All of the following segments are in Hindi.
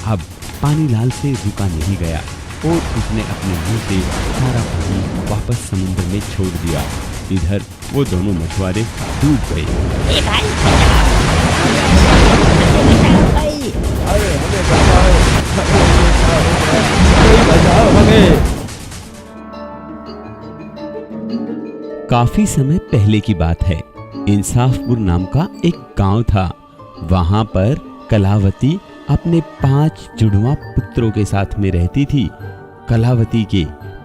अब पानीलाल से रुका नहीं गया और उसने अपने मुंह से सारा पानी वापस समुद्र में छोड़ दिया। इधर वो दोनों मछुआरे डूब गए। ए भाई, भाई। अरे हमें बचाओ, बचाओ हमें। काफी समय पहले की बात है। इंसाफपुर नाम का एक गांव था। वहां पर कलावती अपने 5 जुड़वा पुत्रों के साथ में रहती थी। कलावती के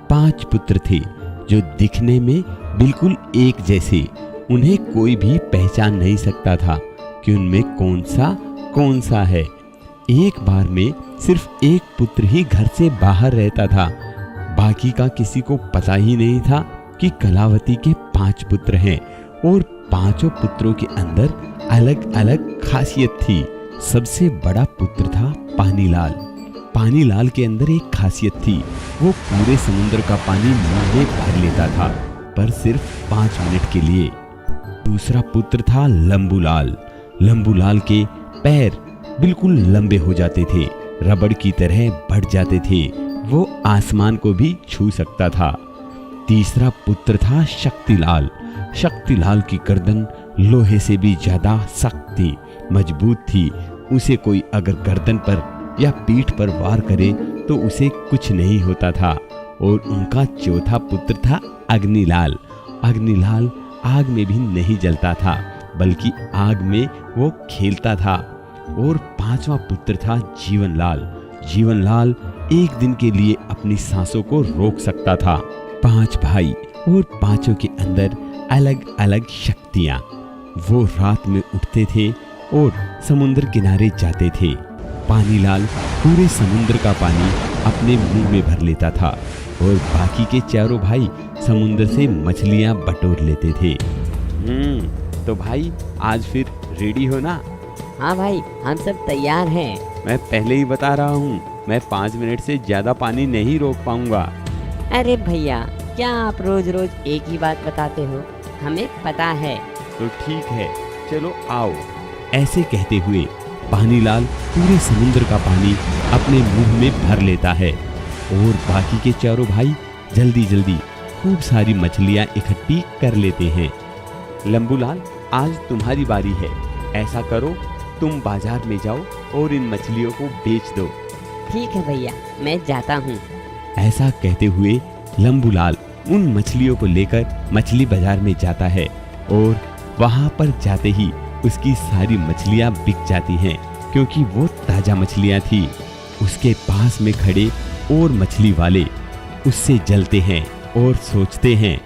5 पुत्र थे जो दिखने में बिल्कुल एक जैसे। उन्हें कोई भी पहचान नहीं सकता था कि उनमें कौन सा है। एक बार में सिर्फ एक पुत्र ही घर से बाहर रहता था। बाकी का किसी को पता ही नहीं था कि कलावती के 5 पुत्र हैं और 5 पुत्रों के अंदर अलग अलग खासियत थी। सबसे बड़ा पुत्र था पानीलाल। पानीलाल के अंदर एक खासियत थी, वो पूरे समुद्र का पानी मुंह में भर लेता था, पर सिर्फ 5 मिनट के लिए। दूसरा पुत्र था लंबूलाल। लंबूलाल के पैर बिल्कुल लंबे हो जाते थे, रबड़ की तरह बढ़ जाते थे। वो आसमान को भी छू सकता था। तीसरा पुत्र था शक्तिलाल। शक्तिलाल की गर्दन लोहे से भी ज्यादा सख्त थी, मजबूत थी। उसे कोई अगर गर्दन पर या पीठ पर वार करे तो उसे कुछ नहीं होता था। और उनका चौथा पुत्र था अग्निलाल। अग्निलाल आग में भी नहीं जलता था, बल्कि आग में वो खेलता था। और 5वां पुत्र था जीवनलाल। जीवनलाल एक दिन के लिए अपनी सांसों को रोक सकता था। 5 भाई और 5 के अंदर अलग अलग शक्तियां। वो रात में उठते थे और समुद्र किनारे जाते थे। पानीलाल पूरे समुद्र का पानी अपने मुंह में भर लेता था और बाकी के 4 भाई समुद्र से मछलियां बटोर लेते थे। तो भाई आज फिर रेडी हो ना? हाँ भाई, हम सब तैयार हैं। मैं पहले ही बता रहा हूँ, मैं 5 मिनट से ज्यादा पानी नहीं रोक पाऊंगा। अरे भैया, क्या आप रोज रोज एक ही बात बताते हो? हमें पता है। तो ठीक है, चलो आओ। ऐसे कहते हुए पानीलाल पूरे समुद्र का पानी अपने मुंह में भर लेता है और बाकी के 4 भाई जल्दी जल्दी खूब सारी मछलियां इकट्ठी कर लेते हैं। लंबूलाल, आज तुम्हारी बारी है। ऐसा करो, तुम बाजार में जाओ और इन मछलियों को बेच दो। ठीक है भैया, मैं जाता हूँ। ऐसा कहते हुए लंबूलाल उन मछलियों को लेकर मछली बाजार में जाता है और वहां पर जाते ही उसकी सारी मछलियां बिक जाती हैं, क्योंकि वो ताजा मछलियां थी। उसके पास में खड़े और मछली वाले उससे जलते हैं और सोचते हैं,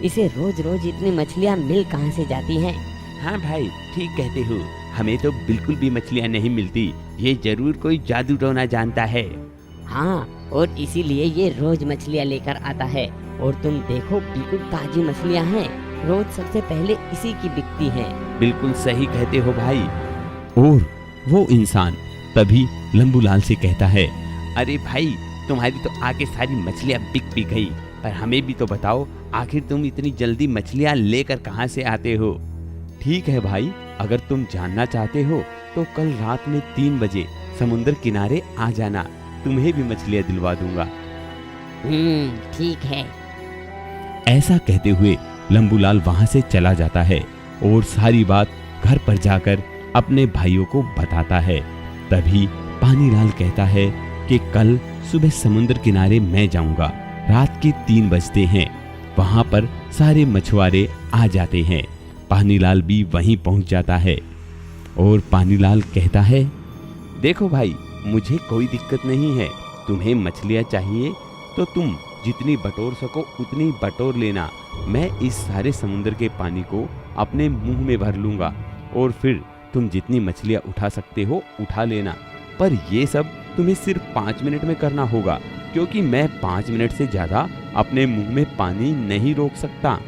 इसे रोज रोज इतनी मछलियां मिल कहाँ से जाती हैं? हाँ भाई, ठीक कहते हो, हमें तो बिल्कुल भी मछलियां नहीं मिलती। ये जरूर कोई जादू टोना जानता है। हाँ, और इसीलिए ये रोज मछलियाँ लेकर आता है। और तुम देखो, बिल्कुल ताजी मछलियाँ हैं। रोज सबसे पहले इसी की बिकती हैं। बिल्कुल सही कहते हो भाई। और वो इंसान तभी लंबूलाल से कहता है, अरे भाई, तुम्हारी तो आके सारी मछलियाँ बिक भी गई, पर हमें भी तो बताओ, आखिर तुम इतनी जल्दी मछलियाँ लेकर कहाँ से आते हो? ठीक है भाई, अगर तुम जानना चाहते हो तो कल रात में 3 बजे समुद्र किनारे आ जाना, तुम्हें भी मछलियाँ दिलवा दूंगा। ठीक है। ऐसा कहते हुए लंबूलाल वहां से चला जाता है और सारी बात घर पर जाकर अपने भाइयों को बताता है। तभी पानीलाल कहता है कि कल सुबह समुद्र किनारे मैं जाऊंगा। रात के 3 बजते हैं। वहां पर सारे मछुआरे आ जाते हैं। पानीलाल भी वहीं पहुंच जाता है और पानीलाल कहता है, देखो भाई, मुझे कोई दिक्कत नहीं है। तुम्हें मछलियाँ चाहिए तो तुम जितनी बटोर सको उतनी बटोर लेना। मैं इस सारे समुद्र के पानी को अपने मुंह में भर लूंगा और फिर तुम जितनी मछलियाँ उठा सकते हो उठा लेना। पर ये सब तुम्हें सिर्फ 5 मिनट में करना होगा, क्योंकि मैं 5 मिनट से ज्यादा अपने मुंह में पानी नहीं रोक सकता।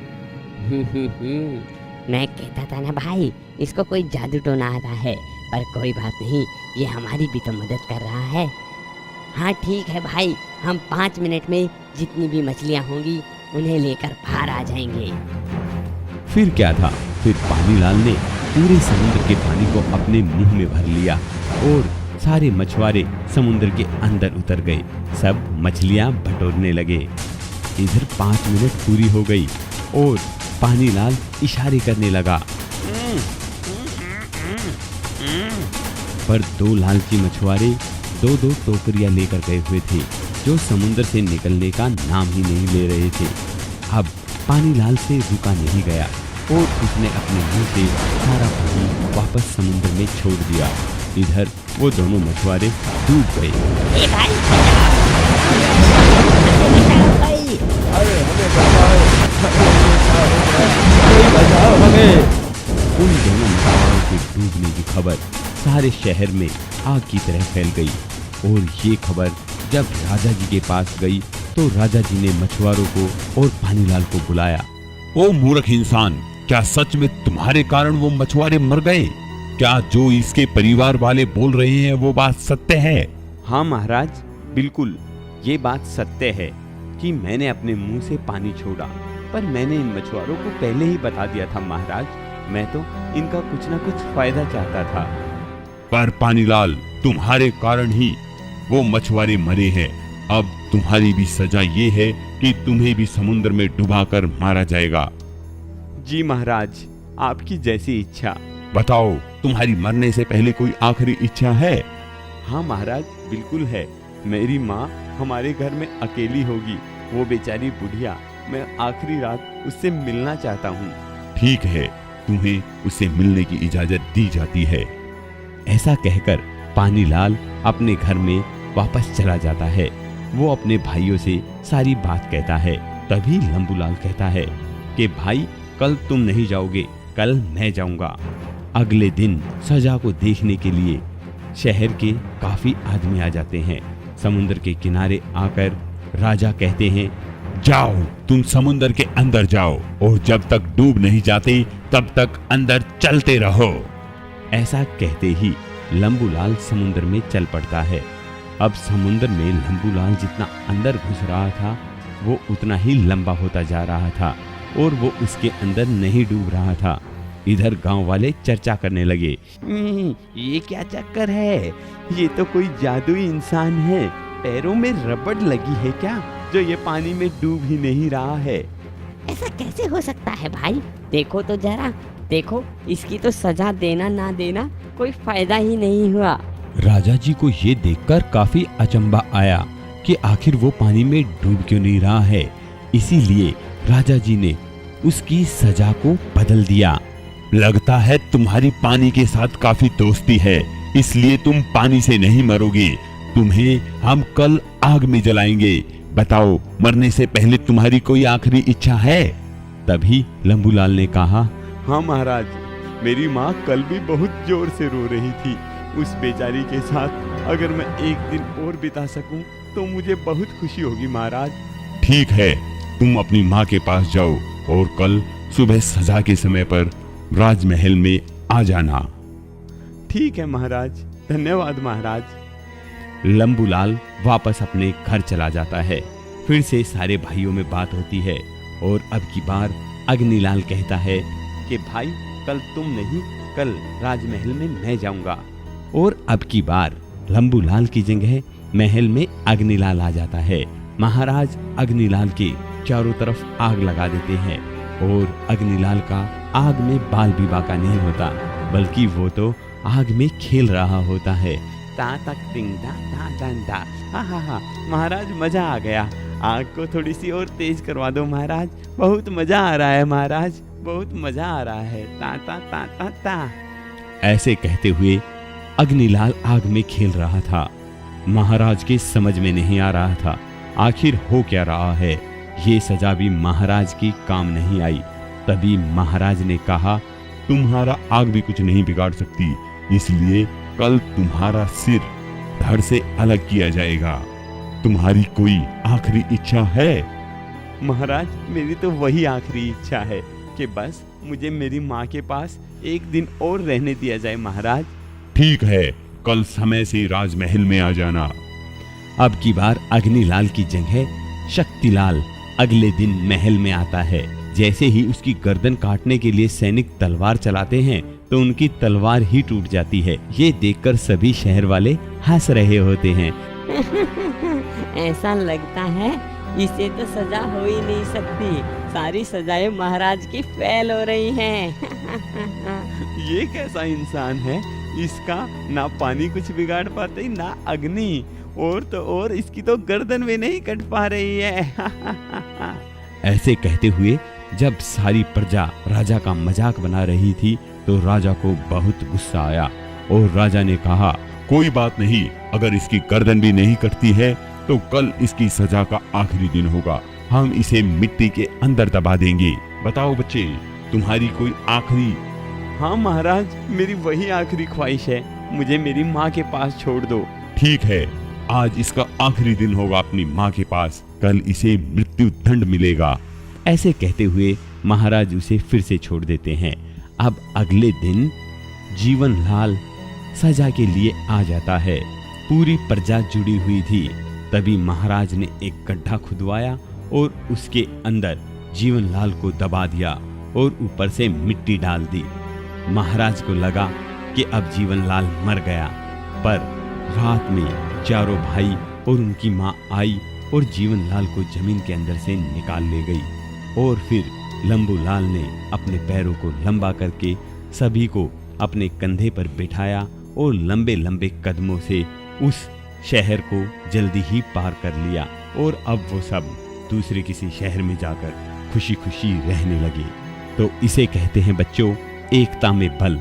मैं कहता था ना भाई, इसको कोई जादू टोना आता है। पर कोई बात नहीं, ये हमारी भी तो मदद कर रहा है। हाँ ठीक है भाई, हम 5 मिनट में जितनी भी मछलियाँ होंगी उन्हें लेकर बाहर आ जाएंगे। फिर क्या था, फिर पानीलाल ने पूरे समुद्र के पानी को अपने मुंह में भर लिया और सारे मछुआरे समुद्र के अंदर उतर गए। सब मछलियां बटोरने लगे। इधर 5 मिनट पूरी हो गई और पानीलाल इशारे करने लगा, पर 2 लालची मछुआरे 2-2 टोकरियां लेकर गए हुए थे, जो समुद्र से निकलने का नाम ही नहीं ले रहे थे। अब पानीलाल से रुका नहीं गया और उसने अपने मुंह से सारा पानी वापस समुद्र में छोड़ दिया। इधर वो दोनों मछुआरे डूब गए। ए भाई भाई, अरे हमें बचाओ, कोई बचाओ हमें। उन दोनों मछुआरों के डूबने की खबर सारे शहर में आग की तरह फैल गई और ये खबर जब राजा जी के पास गई तो राजा जी ने मछुआरों को और पानीलाल को बुलाया। ओ मूर्ख इंसान, क्या सच में तुम्हारे कारण वो मछुआरे मर गए? क्या जो इसके परिवार वाले बोल रहे हैं वो बात सत्य है? हाँ महाराज, बिल्कुल ये बात सत्य है कि मैंने अपने मुंह से पानी छोड़ा, पर मैंने इन मछुआरों को पहले ही बता दिया था महाराज। मैं तो इनका कुछ ना कुछ फायदा चाहता था। पर पानीलाल, तुम्हारे कारण ही वो मछुआरे मरे हैं। अब तुम्हारी भी सजा ये है कि तुम्हें भी समुद्र में डुबाकर मारा जाएगा। जी महाराज, आपकी जैसी इच्छा। बताओ, तुम्हारी मरने से पहले कोई आखिरी इच्छा है? हाँ महाराज, बिल्कुल है। मेरी माँ हमारे घर में अकेली होगी, वो बेचारी बुढ़िया। मैं आखिरी रात उससे मिलना चाहता हूँ। ठीक है, तुम्हें उससे मिलने की इजाजत दी जाती है। ऐसा कहकर पानीलाल अपने घर में वापस चला जाता है। वो अपने भाइयों से सारी बात कहता है। तभी लंबूलाल कहता है कि भाई, कल तुम नहीं जाओगे, कल मैं जाऊंगा। अगले दिन सजा को देखने के लिए शहर के काफी आदमी आ जाते हैं। समुद्र के किनारे आकर राजा कहते हैं, जाओ, तुम समुद्र के अंदर जाओ और जब तक डूब नहीं जाते तब तक अंदर चलते रहो। ऐसा कहते ही लंबूलाल समुद्र में चल पड़ता है। अब समुद्र में लंबूलाल जितना अंदर घुस रहा था वो उतना ही लंबा होता जा रहा था और वो उसके अंदर नहीं डूब रहा था। इधर गांव वाले चर्चा करने लगे, ये क्या चक्कर है? ये तो कोई जादुई इंसान है। पैरों में रबड़ लगी है क्या, जो ये पानी में डूब ही नहीं रहा है? ऐसा कैसे हो सकता है भाई? देखो तो जरा, देखो, इसकी तो सजा देना ना देना कोई फायदा ही नहीं हुआ। राजा जी को ये देखकर काफी अचंभा आया कि आखिर वो पानी में डूब क्यों नहीं रहा है। इसीलिए राजा जी ने उसकी सजा को बदल दिया। लगता है तुम्हारी पानी के साथ काफी दोस्ती है, इसलिए तुम पानी से नहीं मरोगे। तुम्हें हम कल आग में जलाएंगे। बताओ, मरने से पहले तुम्हारी कोई आखिरी इच्छा है? तभी लंबूलाल ने कहा, हाँ महाराज, मेरी माँ कल भी बहुत जोर से रो रही थी। उस बेचारी के साथ अगर मैं एक दिन और बिता सकूं तो मुझे बहुत खुशी होगी महाराज। ठीक है, तुम अपनी माँ के पास जाओ और कल सुबह सजा के समय पर राजमहल में आ जाना। ठीक है महाराज, धन्यवाद महाराज। लंबूलाल वापस अपने घर चला जाता है। फिर से सारे भाइयों में बात होती है और अब की बार अग्निलाल कहता है कि भाई, कल तुम नहीं, कल राजमहल में मैं जाऊंगा। और अब की बार लंबूलाल की जगह महल में अग्निलाल आ जाता है। महाराज अग्निलाल के चारों तरफ आग लगा देते हैं और अग्निलाल का आग में बाल भी बाका नहीं होता, बल्कि वो तो आग में खेल रहा होता है। ता तक तिंग दा दा दा दा। हा, महाराज मजा आ गया। आग को थोड़ी सी और तेज करवा दो महाराज, बहुत मजा आ रहा है महाराज, बहुत मजा आ रहा है। ता ता ता ता ता। ऐसे कहते हुए अग्निलाल आग में खेल रहा था। महाराज के समझ में नहीं आ रहा था आखिर हो क्या रहा है। ये सजा भी महाराज की काम नहीं आई। तभी महाराज ने कहा, तुम्हारा आग भी कुछ नहीं बिगाड़ सकती, इसलिए कल तुम्हारा सिर धड़ से अलग किया जाएगा। तुम्हारी कोई आखिरी इच्छा है? महाराज, मेरी तो वही आखिरी इच्छा है कि बस मुझे मेरी माँ के पास एक दिन और रहने दिया जाए महाराज। ठीक है, कल समय से राजमहल में आ जाना। अब की बार अग्निलाल की जगह शक्तिलाल अगले दिन महल में आता है। जैसे ही उसकी गर्दन काटने के लिए सैनिक तलवार चलाते हैं, तो उनकी तलवार ही टूट जाती है। ये देखकर सभी शहर वाले हंस रहे होते हैं। ऐसा लगता है इसे तो सजा हो ही नहीं सकती, सारी सजाएं महाराज की फेल हो रही हैं। ये कैसा इंसान है, इसका ना पानी कुछ बिगाड़ पाते ना अग्नि, और तो और इसकी तो गर्दन भी नहीं कट पा रही है। ऐसे कहते हुए जब सारी प्रजा राजा का मजाक बना रही थी तो राजा को बहुत गुस्सा आया और राजा ने कहा, कोई बात नहीं, अगर इसकी गर्दन भी नहीं कटती है तो कल इसकी सजा का आखिरी दिन होगा। हम इसे मिट्टी के अंदर दबा देंगे। बताओ बच्चे, तुम्हारी कोई आखिरी? हाँ महाराज, मेरी वही आखिरी ख्वाहिश है, मुझे मेरी माँ के पास छोड़ दो। ठीक है, आज इसका आखिरी दिन होगा अपनी माँ के पास, कल इसे मृत्यु दंड मिलेगा। ऐसे कहते हुए महाराज उसे फिर से छोड़ देते हैं। अब अगले दिन जीवनलाल सजा के लिए आ जाता है। पूरी प्रजा जुड़ी हुई थी। तभी महाराज ने एक गड्ढा खुदवाया और उसके अंदर जीवनलाल को दबा दिया और ऊपर से मिट्टी डाल दी। महाराज को लगा कि अब जीवनलाल मर गया, पर रात में चारों भाई और उनकी माँ आई और जीवनलाल को जमीन के अंदर से निकाल ले गई। और फिर लंबूलाल ने अपने पैरों को लंबा करके सभी को अपने कंधे पर बिठाया और लंबे लंबे कदमों से उस शहर को जल्दी ही पार कर लिया। और अब वो सब दूसरे किसी शहर में जाकर खुशी खुशी रहने लगे। तो इसे कहते हैं बच्चों, एकता में बल।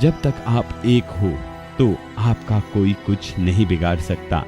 जब तक आप एक हो तो आपका कोई कुछ नहीं बिगाड़ सकता।